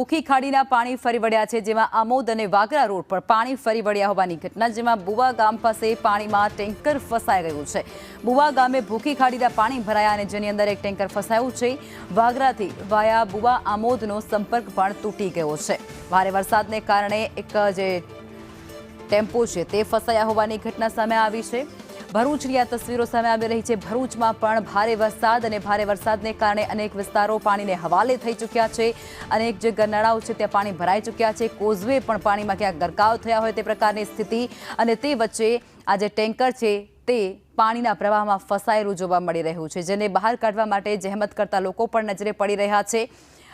ભૂખી ખાડીના પાણી ફરી વળ્યા છે, જેમાં આમોદ અને વાગરા રોડ પર પાણી ફરી વળ્યા હોવાની ઘટના, જેમાં બુવા ગામ પાસે પાણીમાં ટેન્કર ફસાઈ ગયું છે। બુવા ગામે ભૂખી ખાડીના પાણી ભરાયા અને જેની અંદર એક ટેન્કર ફસાયું છે। વાગરાથી વાયા બુવા આમોદનો સંપર્ક પણ તૂટી ગયો છે। ભારે વરસાદને કારણે એક જે ટેમ્પો છે તે ફસાયા હોવાની ઘટના સામે આવી છે। ભરૂચની આ તસવીરો સામે આવી રહી છે। ભરૂચમાં પણ ભારે વરસાદ અને ભારે વરસાદને કારણે અનેક વિસ્તારો પાણીને હવાલે થઈ ચૂક્યા છે। અનેક જે ગરનાળાઓ છે ત્યાં પાણી ભરાઈ ચૂક્યા છે। કોઝવે પણ પાણીમાં ક્યાંક ગરકાવ થયા હોય તે પ્રકારની સ્થિતિ, અને તે વચ્ચે આ જે ટેન્કર છે તે પાણીના પ્રવાહમાં ફસાયેલું જોવા મળી રહ્યું છે, જેને બહાર કાઢવા માટે જહેમત કરતા લોકો પણ નજરે પડી રહ્યા છે।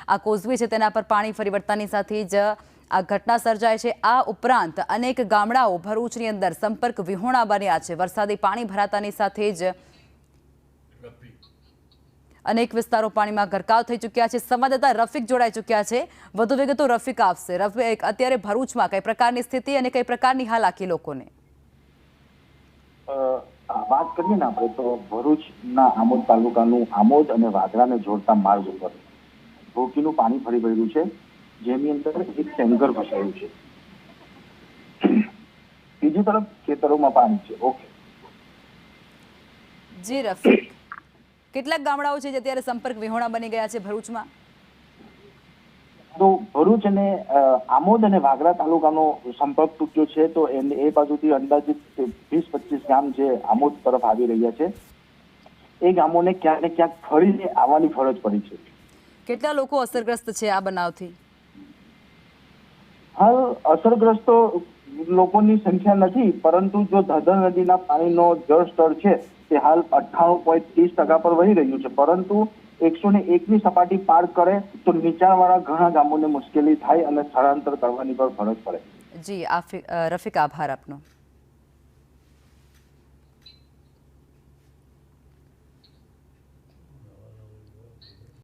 આ કોઝવે છે તેના પર પાણી ફરી વળતાની સાથે જ આ ઘટના સર્જાય છે। આ ઉપરાંત અનેક ગામડાઓ ભરૂચની અંદર સંપર્ક વિહોણા બન્યા છે। વરસાદી પાણી ભરાતાની સાથે જ અનેક વિસ્તારો પાણીમાં ગરકાવ થઈ ચૂક્યા છે। સંવાદદાતા રફીક જોડાઈ ચૂક્યા છે, વધુ વિગતો રફીક આપશે। રફીક, અત્યારે ભરૂચમાં કઈ પ્રકારની સ્થિતિ અને કઈ પ્રકારની હાલાકી લોકોને? વાત કરીએ ને આપણે તો ભરૂચના આમોદ તાલુકાનું આમોદ અને વાગરાને જોડતા માર્ગ ઉપર ભૂખીનું પાણી ફરી વળ્યું છે, જેની અંદર એક ટેન્કર ફસાયું છે। બીજી તરફ ખેતરોમાં પાણી છે। ઓકે જી રફીક, કેટલાક ગામડાઓ છે જે અત્યારે સંપર્ક વિહોણા બની ગયા છે ભરૂચમાં? તો ભરૂચ અને આમોદ અને વાગરા તાલુકાનો સંપર્ક તૂટ્યો છે, તો એ બાજુથી અંદાજિત 20-25 ગામ જે આમોદ તરફ આવી રહ્યા છે, એ ગામોને ક્યાંક ને ક્યાંક ફરીને આવવાની ફરજ પડી છે। કેટલા લોકો અસરગ્રસ્ત છે આ બનાવથી? હાલ અસરગ્રસ્તો લોકોની સંખ્યા નથી, પરંતુ જો ધધર નદીના પાણીનો જળસ્તર છે તે હાલ 98.30% પર વહી રહ્યું છે, પરંતુ 101ની સપાટી પાર કરે તો નીચાણવાળા ઘણા ગામોને મુશ્કેલી થાય અને સ્થળાંતર કરવાની પણ ફરજ પડે। જી રફીક, આભાર આપનો।